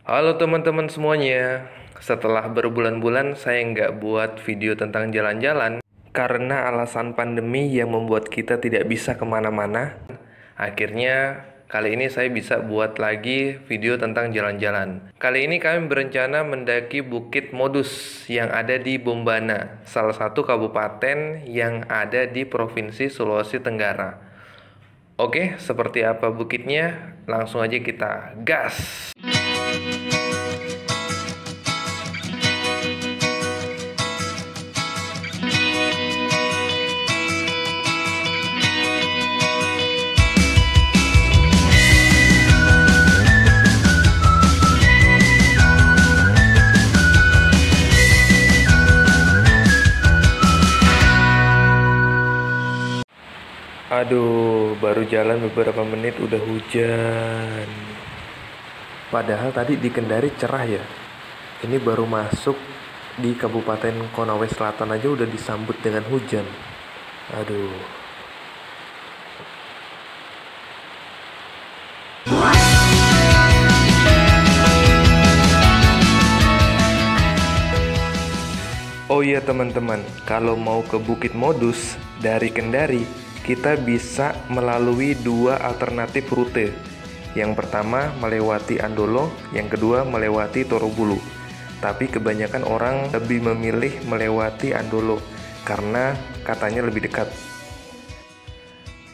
Halo teman-teman semuanya. Setelah berbulan-bulan saya nggak buat video tentang jalan-jalan karena alasan pandemi yang membuat kita tidak bisa kemana-mana. Akhirnya kali ini saya bisa buat lagi video tentang jalan-jalan. Kali ini kami berencana mendaki Bukit Modus yang ada di Bombana, salah satu kabupaten yang ada di Provinsi Sulawesi Tenggara. Oke, seperti apa bukitnya? Langsung aja kita gas! Aduh, baru jalan beberapa menit udah hujan. Padahal tadi di Kendari cerah ya. Ini baru masuk di Kabupaten Konawe Selatan aja udah disambut dengan hujan. Aduh. Oh iya teman-teman, kalau mau ke Bukit Modus dari Kendari, kita bisa melalui dua alternatif rute. Yang pertama melewati Andolo, yang kedua melewati Torobulu. Tapi kebanyakan orang lebih memilih melewati Andolo karena katanya lebih dekat.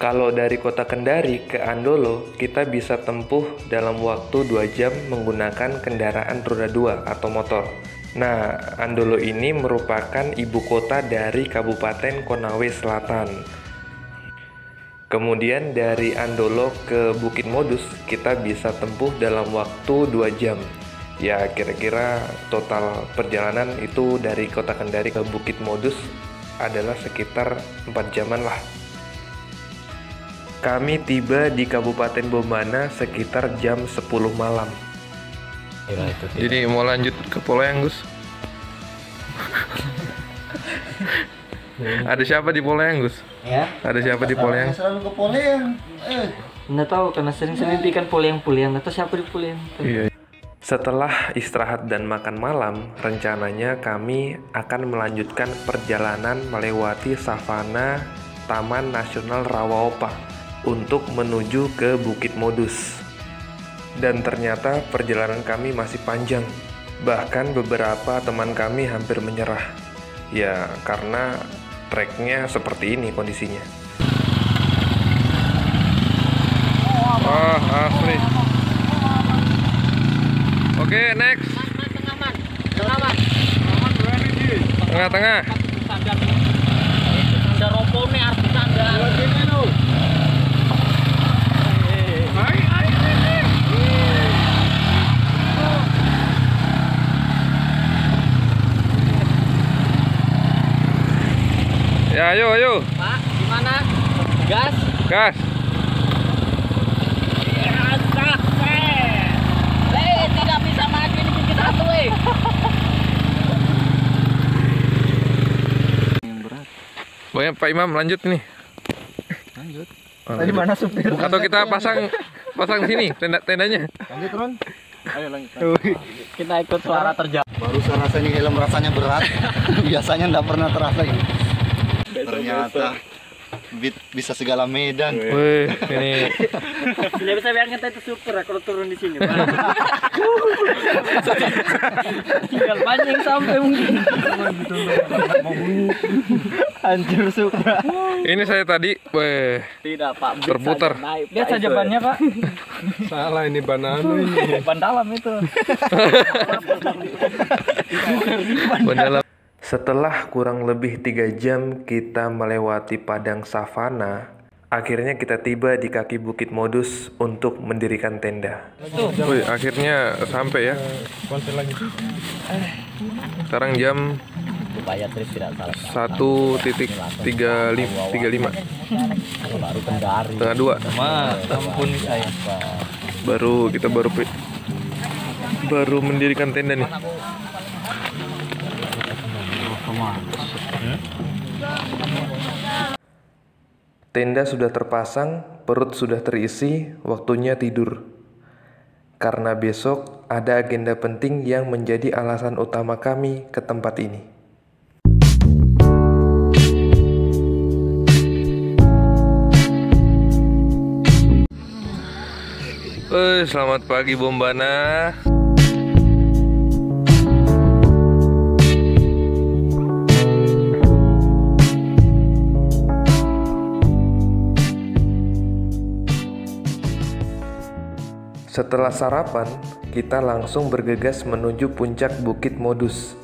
Kalau dari kota Kendari ke Andolo, kita bisa tempuh dalam waktu 2 jam menggunakan kendaraan roda 2 atau motor. Nah, Andolo ini merupakan ibu kota dari Kabupaten Konawe Selatan. Kemudian dari Andolo ke Bukit Modus, kita bisa tempuh dalam waktu 2 jam. Ya, kira-kira total perjalanan itu dari kota Kendari ke Bukit Modus adalah sekitar 4 jaman lah. Kami tiba di Kabupaten Bombana sekitar jam 10 malam. Jadi mau lanjut ke Poleng, Gus? Ada siapa di Poleng, Gus? Ya. Ada siapa di Poleng? Selalu ke Poleng. Nggak tahu karena sering mimpikan Poleng. Atau siapa di Poleng? Iya. Setelah istirahat dan makan malam, rencananya kami akan melanjutkan perjalanan melewati savana Taman Nasional Rawaopa untuk menuju ke Bukit Modus. Dan ternyata perjalanan kami masih panjang. Bahkan beberapa teman kami hampir menyerah. Ya, karena treknya seperti ini kondisinya. Wah, asli. Oke, next. Tengah-tengah. Ya, ayo. Pak, gimana? Gas? Gas. Tidak bisa maju ini bukit satu, Yang berat. Banyak Pak Imam, lanjut nih. Lanjut. Tadi mana supir? Atau kita pasang di sini tendanya. Lanjut, Ron. Ayo lanjut. Kita ikut suara terjauh. Baru saya rasanya helm rasanya berat. Biasanya enggak pernah terasa ini. Ternyata bisa segala medan. Wih, ini Tidak bisa bayangkan kita itu super kalau turun di sini. Tinggal pancing sampai mungkin. Hancur super. ini saya tadi, Tidak, Pak. terputar. Lihat saja bannya, Pak. Salah ini banana ini. Ban dalam itu. Mendalam. Setelah kurang lebih 3 jam kita melewati padang savana, akhirnya kita tiba di kaki Bukit Modus untuk mendirikan tenda. Wih, akhirnya sampai ya. Sekarang jam Supaya Tris tidak salah. 1:35. Baru Kendari. Setengah 2. Ampun saya. Kita baru mendirikan tenda nih. Tenda sudah terpasang, perut sudah terisi, waktunya tidur. karena besok ada agenda penting yang menjadi alasan utama kami ke tempat ini. Selamat pagi Bombana. Setelah sarapan, kita langsung bergegas menuju puncak Bukit Modus.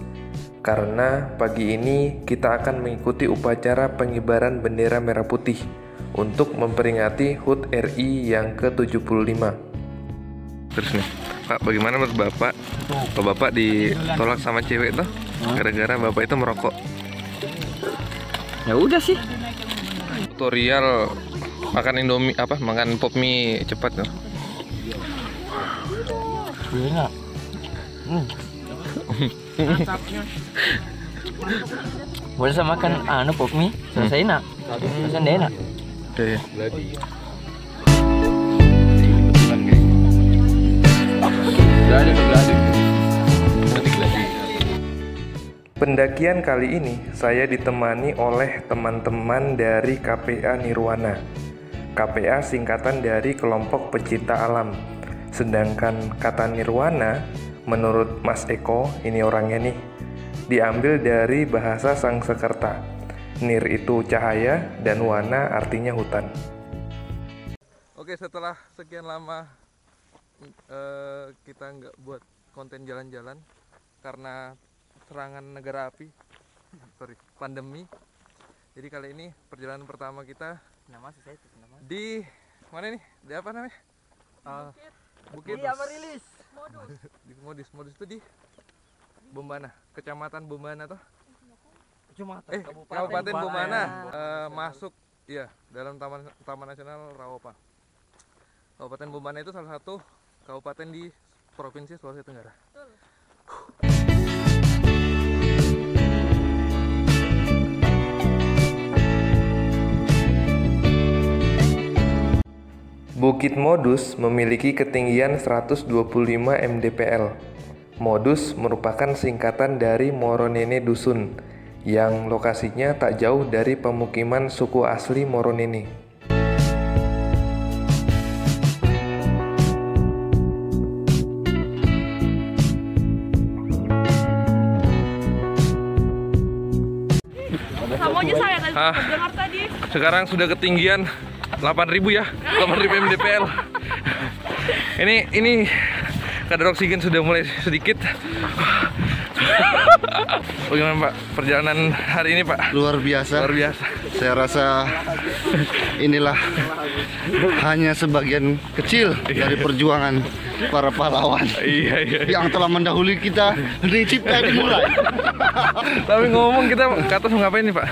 Karena pagi ini kita akan mengikuti upacara pengibaran bendera merah putih untuk memperingati HUT RI yang ke-75. Terus nih, Pak, bagaimana menurut Bapak? Kalau Bapak ditolak sama cewek tuh, gara-gara Bapak itu merokok. Ya udah sih. Tutorial makan Indomie, makan pop mie cepat tuh. Enak. Boleh sama makan pop mie, selesai enak. Selesai enak. Iya. Pendakian kali ini saya ditemani oleh teman-teman dari KPA Nirwana. KPA singkatan dari Kelompok Pecinta Alam. Sedangkan kata Nirwana, menurut Mas Eko, ini orangnya nih, diambil dari bahasa Sangsekerta. Nir itu cahaya dan wana artinya hutan. Oke, setelah sekian lama kita nggak buat konten jalan-jalan karena serangan negara api, pandemi. Jadi kali ini perjalanan pertama kita di mana nih? Di apa namanya? Bukit Rilis. Modus itu di Bombana, Kecamatan Bombana toh? Kabupaten Bombana. Masuk ya dalam Taman Nasional Rawopa. Kabupaten Bombana itu salah satu kabupaten di Provinsi Sulawesi Tenggara. Bukit Modus memiliki ketinggian 125 mdpl. Modus merupakan singkatan dari Moronene Dusun, yang lokasinya tak jauh dari pemukiman suku asli Moronene. Sekarang sudah ketinggian 8.000 ya, 8.000 mdpl. Ini kadar oksigen sudah mulai sedikit. Bagaimana Pak perjalanan hari ini Pak? Luar biasa. Luar biasa. Saya rasa inilah hanya sebagian kecil dari perjuangan para pahlawan yang telah mendahului kita dari cipta dimulai. Tapi ngomong kita ke atas mau ngapain nih Pak?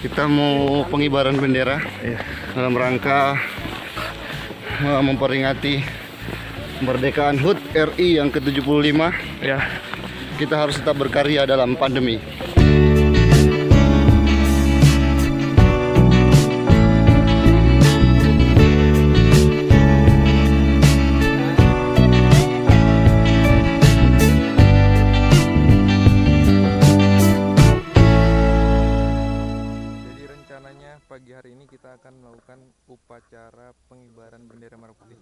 Kita mau pengibaran bendera dalam rangka memperingati kemerdekaan HUT RI yang ke-75. Ya. Kita harus tetap berkarya dalam pandemi. Pagi hari ini kita akan melakukan upacara pengibaran bendera merah putih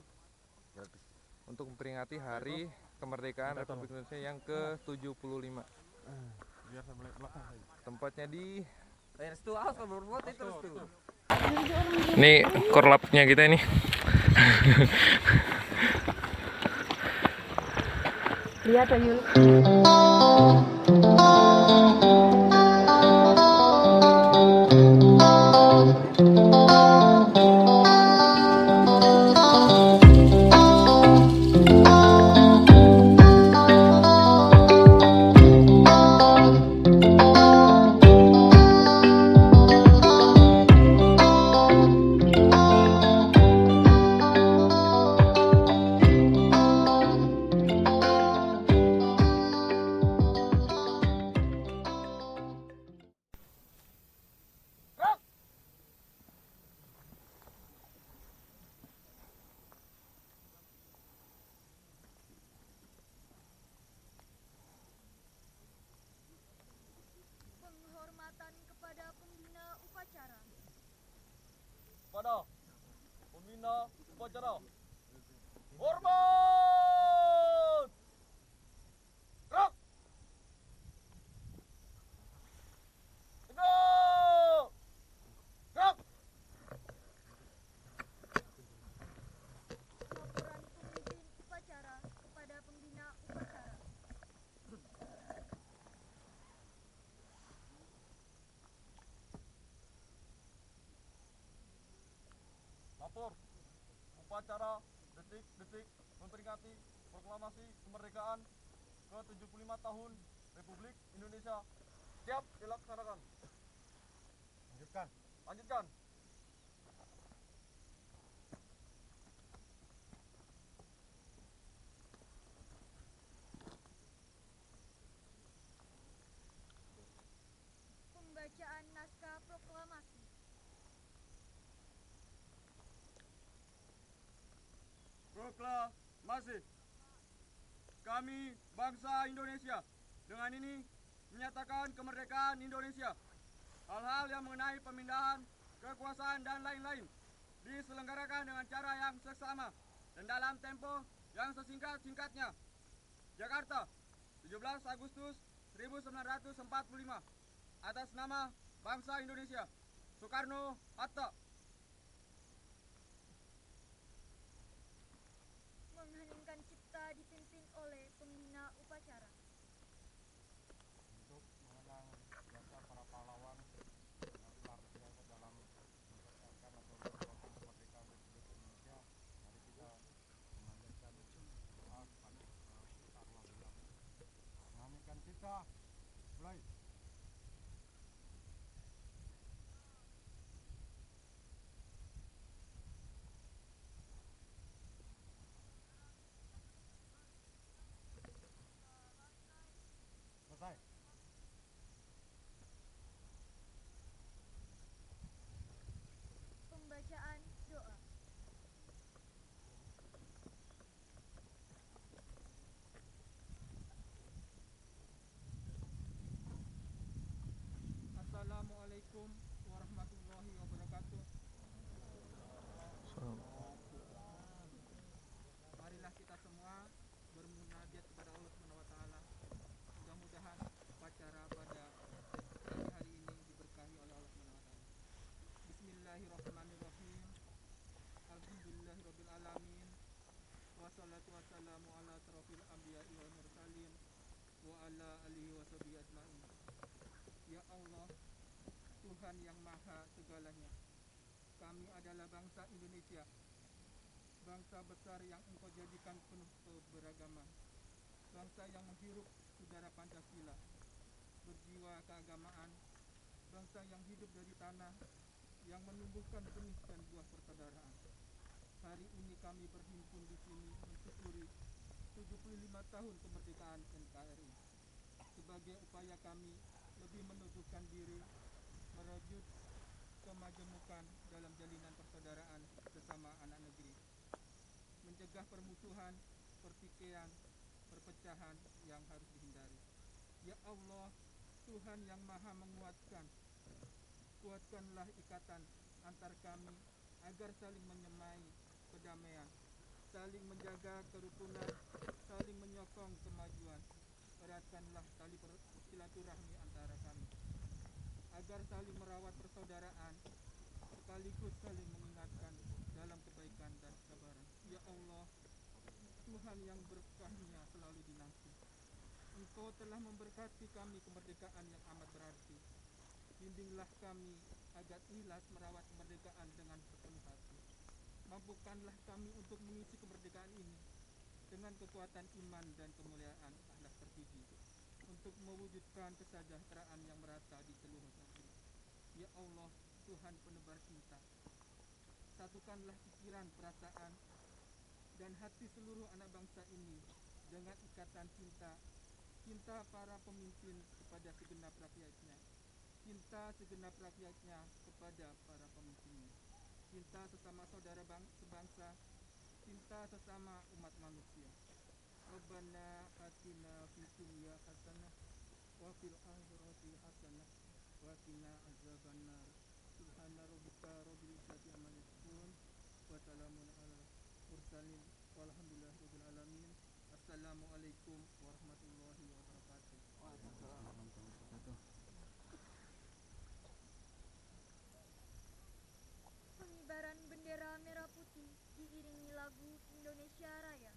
untuk memperingati hari kemerdekaan Republik Indonesia yang ke-75. Tempatnya di ini korlapnya kita ini. Lihat Yul. pembina upacara. Hormat! Gerak! Tegak! Gerak! Laporan pemimpin upacara kepada pembina upacara. Lapor upacara detik-detik memperingati proklamasi kemerdekaan ke-75 tahun Republik Indonesia. Siap dilaksanakan. Lanjutkan. Pembacaan naskah proklamasi. Proklamasi. Kami bangsa Indonesia dengan ini menyatakan kemerdekaan Indonesia. Hal-hal yang mengenai pemindahan kekuasaan dan lain-lain diselenggarakan dengan cara yang seksama dan dalam tempo yang sesingkat-singkatnya. Jakarta, 17 Agustus 1945. Atas nama bangsa Indonesia. Soekarno-Hatta. Mengheningkan cipta dipimpin oleh pembina upacara. Untuk mengenang jasa para pahlawan yang telah berjasa dalam mempertahankan atau mempertahankan kemerdekaan Republik Indonesia, mari kita memanjatkan doa kepada Allah. Mengambilkan kita, mulai. Selesai. Pembacaan doa. Assalamualaikum warahmatullahi wabarakatuh. Marilah kita semua bermunajat kepada Allah Subhanahu wa taala. Mudah-mudahan upacara pada hari ini diberkahi oleh Allah Subhanahu wa taala. Bismillahirrahmanirrahim. Alhamdulillahirabbil alamin. Wassalatu wassalamu ala asrofil anbiya'i wal mursalin wa ala alihi washabihi ajmain. Ya Allah, Tuhan yang maha segalanya, kami adalah bangsa Indonesia, bangsa besar yang Engkau jadikan penuh keberagaman, bangsa yang menghirup udara Pancasila, berjiwa keagamaan, bangsa yang hidup dari tanah, yang menumbuhkan benih dan buah persaudaraan. Hari ini kami berhimpun di sini mensyukuri 75 tahun kemerdekaan NKRI. Sebagai upaya kami lebih meneguhkan diri, merajut kemajemukan dalam jalinan persaudaraan sesama anak negeri, mencegah permusuhan, pertikaian, perpecahan yang harus dihindari. Ya Allah, Tuhan yang maha menguatkan, kuatkanlah ikatan antar kami agar saling menyemai kedamaian, saling menjaga kerukunan, saling menyokong kemajuan. Eratkanlah tali silaturahmi antara kami, agar saling merawat persaudaraan, sekaligus saling mengingatkan dalam kebaikan dan kesabaran. Ya Allah, Tuhan yang berkahnya selalu dinanti, Engkau telah memberkati kami kemerdekaan yang amat berarti. Bimbinglah kami agar ikhlas merawat kemerdekaan dengan sepenuh hati. Mampukanlah kami untuk mengisi kemerdekaan ini dengan kekuatan iman dan kemuliaan akhlak terpuji, untuk mewujudkan kesejahteraan yang merata di seluruh negeri. Ya Allah, Tuhan penebar cinta, satukanlah pikiran, perasaan, dan hati seluruh anak bangsa ini dengan ikatan cinta, cinta para pemimpin kepada segenap rakyatnya, cinta segenap rakyatnya kepada para pemimpinnya, cinta sesama saudara sebangsa, cinta sesama umat manusia. Rabbana atina fid dunya hasanah wa fil akhirati hasanah wa qina azabannar. Subhana rabbika rabbil izzati amma yasifun wassalamun ala mursalin walhamdulillahirabbil alamin. Assalamualaikum warahmatullahi wabarakatuh. Pengibaran bendera merah putih diiringi lagu Indonesia Raya.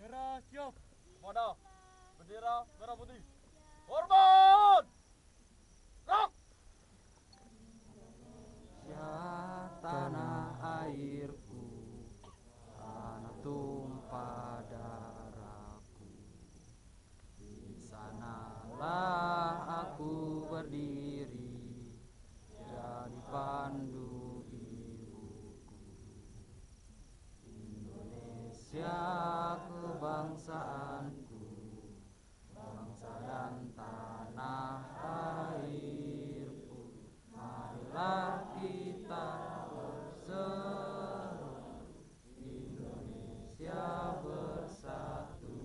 Bendera siap. Pada bendera merah putih. Hormat. Rock. Ya tanah airku, tanah tumpah darahku. Di sanalah aku berdiri, jadi pandu ibuku. Indonesia kebangsaanku, bangsa dan tanah airku. Marilah kita berseru, Indonesia bersatu.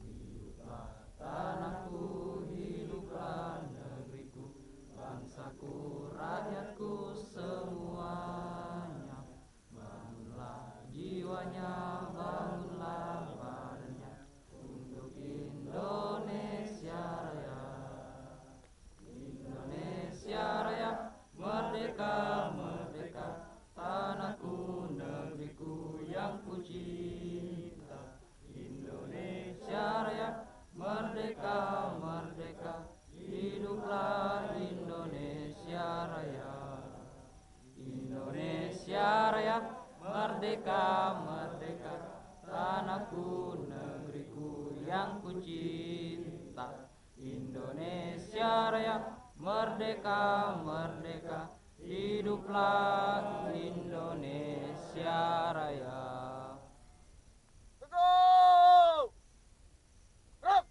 Hiduplah tanahku, hiduplah negeriku, bangsaku, rakyatku semuanya. Bangunlah jiwanya, bangunlah badannya, untuk Indonesia Raya. Indonesia Raya, merdeka, merdeka, tanahku, negeriku yang kucinta. Indonesia Raya, merdeka, merdeka, hiduplah Indonesia Raya. Indonesia Raya, merdeka, merdeka, tanahku, negeriku yang kucinta. Indonesia Raya, merdeka, merdeka, hiduplah Indonesia Raya. Teguh. Rock.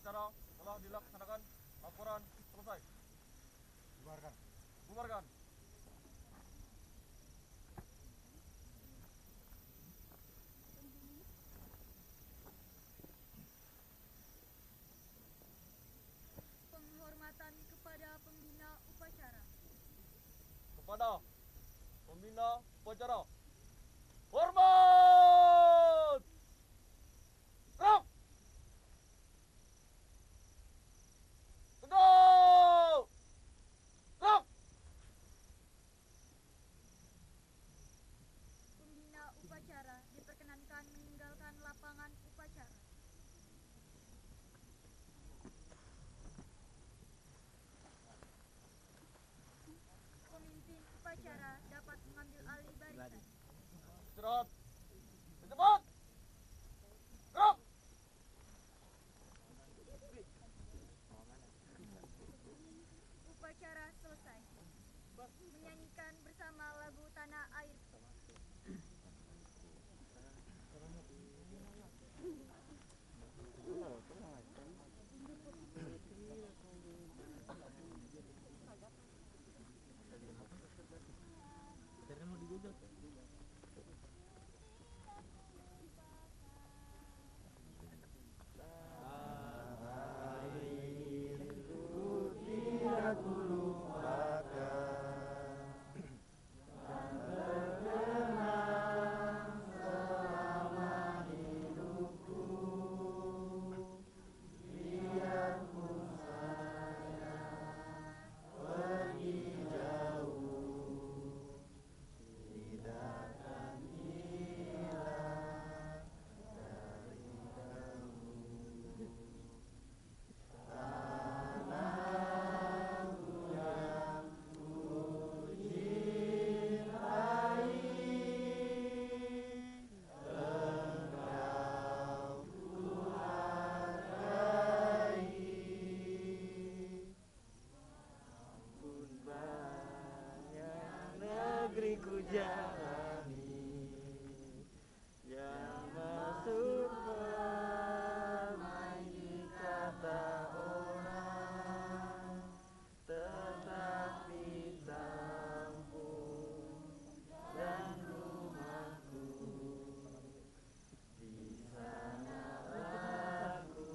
upacara telah dilaksanakan. Laporan selesai. Bubarkan. Bubarkan. Penghormatan kepada pembina upacara. Kepada pembina upacara. Hormat! Gerak! Tegak! Gerak! Pembina upacara diperkenankan meninggalkan lapangan upacara. Pemimpin upacara dapat mengambil alih barisan. Istirahat. Cepat. Gerak. Upacara selesai. Menyanyikan bersama lagu Tanah Air. Negeriku jalani yang masuk permai di kata orang, tetapi kampung dan rumahku di sana aku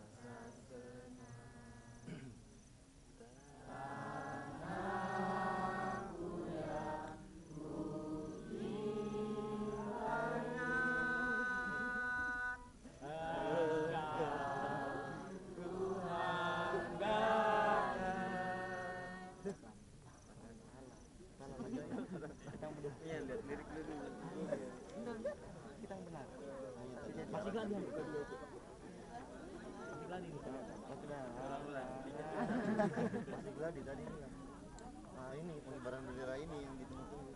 rasa senang. Iya, lihat lirik dulu. Kita yang benar. Masih gladi. Masih gladi. Masih gladi tadi ini. Nah ini pengibaran bendera ini yang ditunggu-tunggu.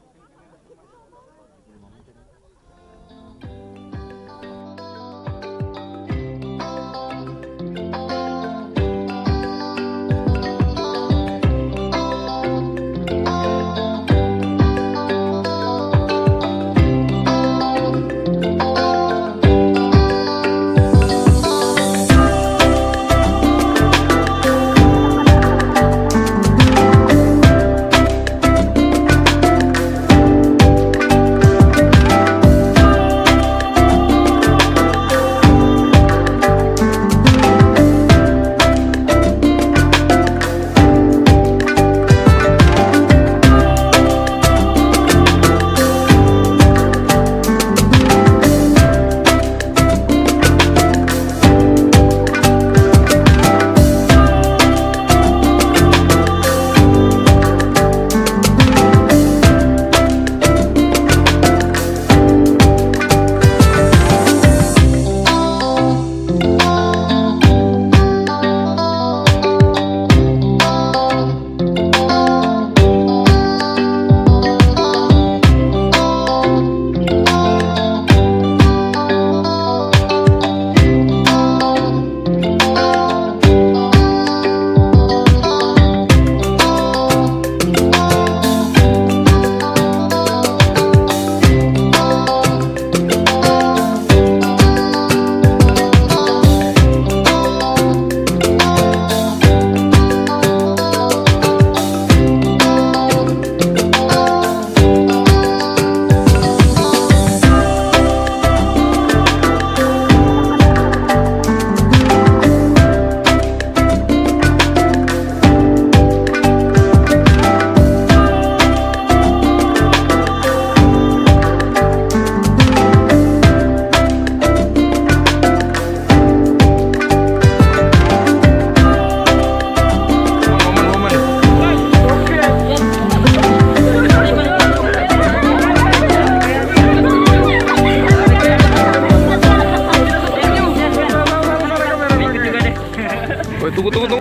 Woi, tunggu.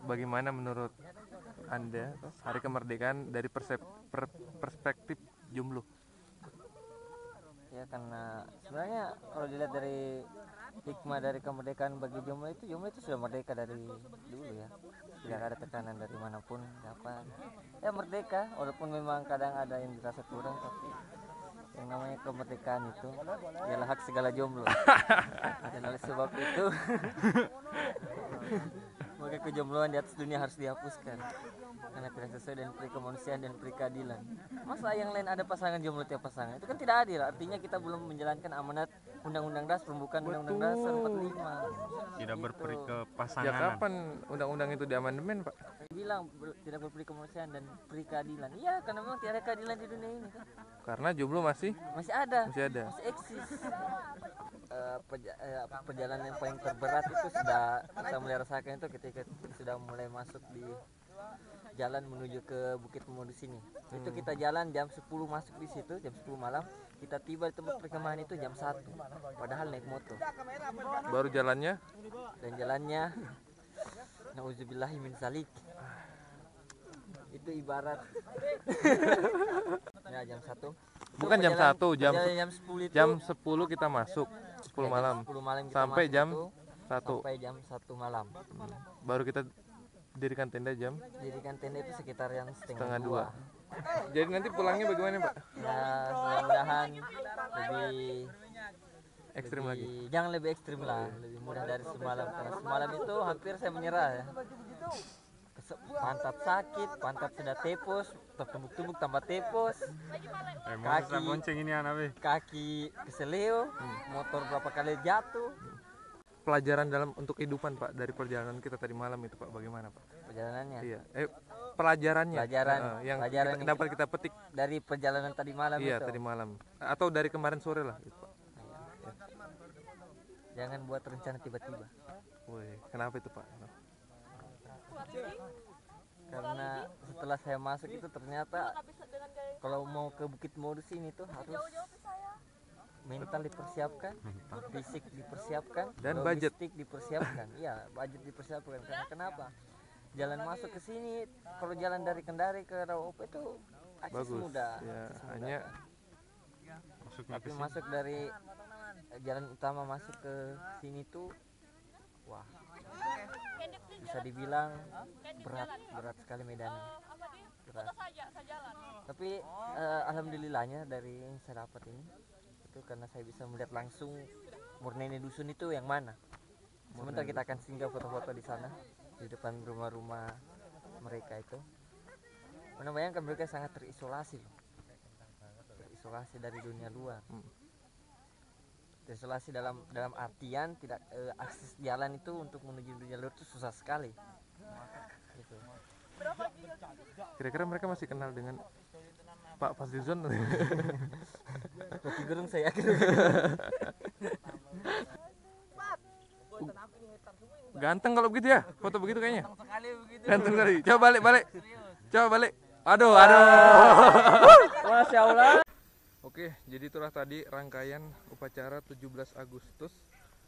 Bagaimana menurut Anda hari kemerdekaan dari perspektif jomblo? Ya karena sebenarnya kalau dilihat dari hikmah dari kemerdekaan bagi jomblo itu sudah merdeka dari dulu ya, tidak ada tekanan dari manapun dapat ya merdeka, walaupun memang kadang ada yang dirasa kurang, tapi yang namanya kemerdekaan itu ialah hak segala jomblo. Dan oleh sebab itu maka kejombloan di atas dunia harus dihapuskan karena tidak sesuai dengan peri kemanusiaan dan peri keadilan. Masa yang lain ada pasangan jomblo tiap pasangan, itu kan tidak adil. Artinya kita belum menjalankan amanat Undang-Undang Dasar, pembukaan Undang-Undang Dasar 45. Tidak berperi ke Ya pasangan. kapan undang-undang itu diamandemen, Pak? Bilang tidak berperi kemanusiaan dan peri keadilan. Iya, karena memang tidak ada keadilan di dunia ini kan. Karena jomblo masih ada, masih eksis. Perjalanan yang paling terberat itu sudah kita mulai rasakan itu ketika sudah mulai masuk di jalan menuju ke Bukit Pemudu sini. Itu kita jalan jam 10 masuk di situ, jam 10 malam. Kita tiba di tempat perkemahan itu jam 1. Padahal naik motor. Baru jalannya? Dan jalannya nauzubillahi min zalik. Itu ibarat ya jam 1. Bukan jam 1, jam 10 itu. Jam 10 kita masuk, 10 malam. 10 malam kita Sampai masuk jam itu, 1. Sampai jam 1 malam. Baru kita dirikan tenda jam Dirikan tenda itu sekitar yang setengah 2. Jadi nanti pulangnya bagaimana, Pak? Ya, mudah-mudahan lebih Ekstrim lagi. Jangan lebih ekstrim lah, lebih mudah dari semalam. Karena semalam itu hampir saya menyerah ya. Pantat sakit, pantat sudah tepos, tertumbuk-tumbuk tambah tepos. Kaki keseleo, motor berapa kali jatuh. Pelajaran untuk kehidupan, Pak, dari perjalanan kita tadi malam itu, Pak, bagaimana, Pak? Perjalanannya? Iya. Pelajarannya. Yang dapat kita petik dari perjalanan tadi malam itu. Iya, tadi malam. Atau dari kemarin sore lah, gitu, Pak. Ya. Jangan buat rencana tiba-tiba. Woi, kenapa itu, Pak? Karena setelah saya masuk itu ternyata kalau mau ke Bukit Modus ini tuh harus mental dipersiapkan, fisik dipersiapkan, dan logistik dipersiapkan. Iya, budget dipersiapkan. Karena kenapa? Jalan masuk ke sini, kalau jalan dari Kendari ke Rawopo itu akses mudah. Ya, hanya tapi masuk dari jalan utama masuk ke sini tuh, wah, bisa dibilang berat sekali medannya. Berat. Tapi alhamdulillahnya dari yang saya dapat ini itu karena saya bisa melihat langsung murnene dusun itu yang mana. Sebentar kita akan singgah foto-foto di sana di depan rumah-rumah mereka itu. Mana bayangkan mereka sangat terisolasi loh. Terisolasi dari dunia luar. Terisolasi dalam artian tidak akses jalan itu untuk menuju dunia luar itu susah sekali. Gitu. Kira-kira mereka masih kenal dengan Pak Fazlizon? Rocky Gerung saya yakin. Ganteng kalau begitu ya, foto begitu kayaknya. Ganteng sekali. Coba balik. Coba balik. Aduh. Masya Allah. Oke, jadi itulah tadi rangkaian upacara 17 Agustus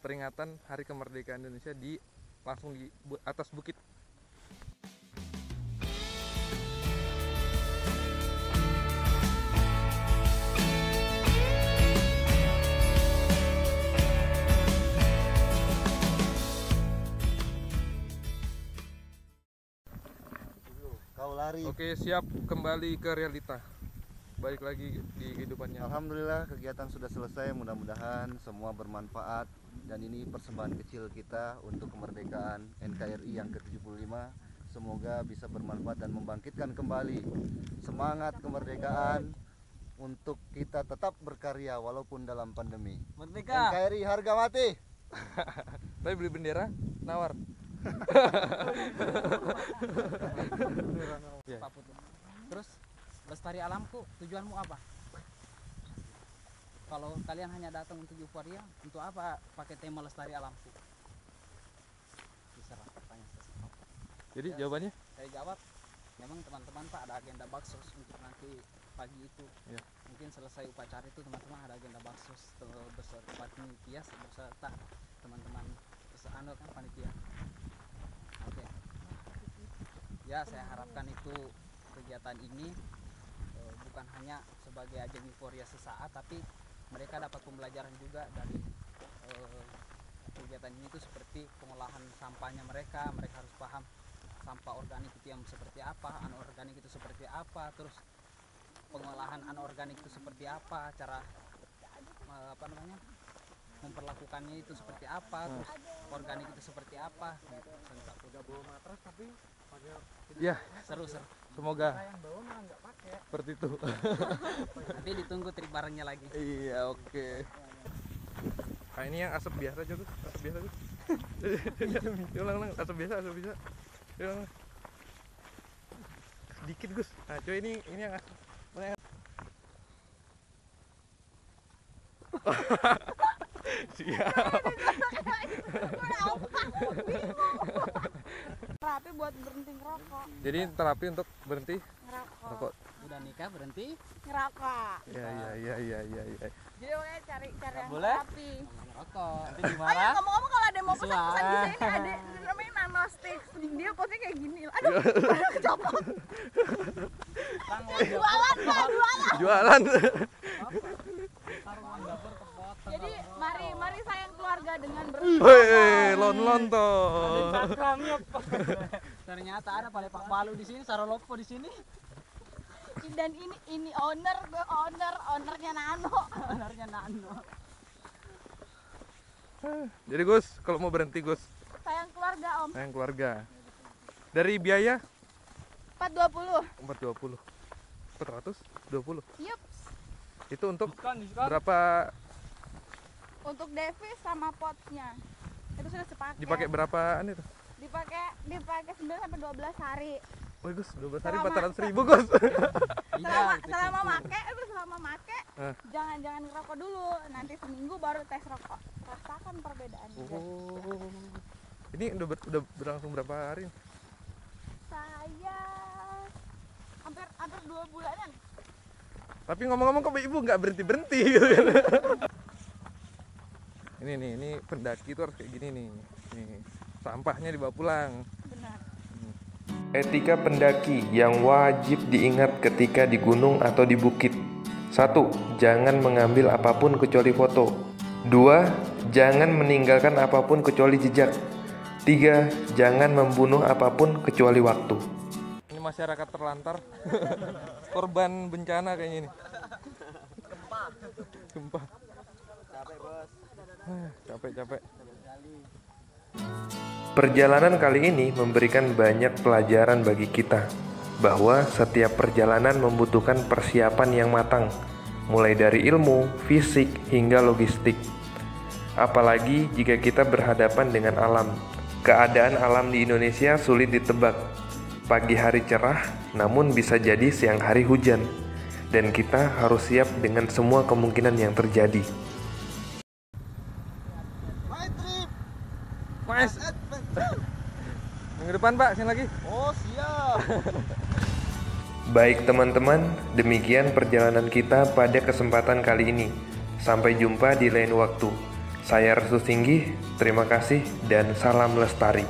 peringatan Hari Kemerdekaan Indonesia langsung di atas bukit. Oke, siap kembali ke realita. Balik lagi di kehidupannya. Alhamdulillah kegiatan sudah selesai, mudah-mudahan semua bermanfaat. Dan ini persembahan kecil kita untuk kemerdekaan NKRI yang ke-75. Semoga bisa bermanfaat dan membangkitkan kembali semangat kemerdekaan untuk kita tetap berkarya walaupun dalam pandemi. Merdeka. NKRI harga mati. Tapi beli bendera nawar. Terus lestari alamku, tujuanmu apa? Kalau kalian hanya datang untuk euforia, untuk apa pakai tema lestari alamku? Bisa tanya. Jadi jawabannya? Saya jawab, memang teman-teman Pak ada agenda baksos untuk nanti pagi itu. Ya. Mungkin mungkin selesai upacara itu teman-teman ada agenda bakso beserta panitia beserta teman-teman kan panitia. Oke. Ya, saya harapkan itu kegiatan ini bukan hanya sebagai ajang euforia sesaat, tapi mereka dapat pembelajaran juga dari kegiatan ini, itu seperti pengolahan sampahnya mereka harus paham sampah organik itu yang seperti apa, anorganik itu seperti apa, terus pengolahan anorganik itu seperti apa, cara memperlakukannya itu seperti apa, terus organik itu seperti apa gitu. Udah bawa matras tapi Ya, seru. semoga seperti itu. Nanti ditunggu trik barengnya lagi. Iya, oke. Nah, ini yang asap biasa aja tuh, asap biasa tuh. Ulang, asap biasa. Ulang. Sedikit Gus. Nah, coba ini yang asap. Mana yang siap. Terapi buat berhenti ngerokok. Jadi terapi untuk berhenti Ngerokok. Udah nikah berhenti Ngerokok. Iya. Jadi makanya cari yang boleh? terapi. ngerokok. Nanti Oh ya, dimarah. ngomong-ngomong kalau ada yang mau pesan-pesan bisa ini ada namanya nanostik. Dia posnya kayak gini. Aduh, kecopot. Jualan. Jadi mari sayang keluarga dengan bersama. Woi, lonton. Ternyata ada Pak Balu di sini, Sarolopo di sini. Dan ini ownernya Nano. Ownernya Nano. Jadi Gus, kalau mau berhenti Gus, Sayang keluarga Om. sayang keluarga. Dari biaya 420. 420. 420. Yup. Itu untuk berapa, Untuk Devis sama potnya itu sudah sepaket. dipakai berapaan itu? Dipakai 9 sampai 12 hari. Woi Gus, 12 hari Selama- 400.000 Gus. Selama make jangan ngerokok dulu. Nanti seminggu baru tes rokok. Rasakan perbedaannya. Oh. Ini udah berlangsung berapa hari? Saya hampir 2 bulanan. Tapi ngomong-ngomong kok ibu nggak berhenti gitu kan? Ini pendaki itu harus kayak gini nih. Nih, sampahnya dibawa pulang. Benar. Etika pendaki yang wajib diingat ketika di gunung atau di bukit. 1. Jangan mengambil apapun kecuali foto. 2. Jangan meninggalkan apapun kecuali jejak. 3. Jangan membunuh apapun kecuali waktu. Ini masyarakat terlantar. Korban bencana kayaknya ini. Gempa. Capek bos. Capek. Perjalanan kali ini memberikan banyak pelajaran bagi kita, bahwa setiap perjalanan membutuhkan persiapan yang matang, mulai dari ilmu, fisik, hingga logistik. Apalagi jika kita berhadapan dengan alam. Keadaan alam di Indonesia sulit ditebak. Pagi hari cerah, namun bisa jadi siang hari hujan. Dan kita harus siap dengan semua kemungkinan yang terjadi. Mas. Minggu depan Pak, sini lagi. Oh siap. Baik teman-teman, demikian perjalanan kita pada kesempatan kali ini. Sampai jumpa di lain waktu. Saya Restu Singgih, terima kasih dan salam lestari.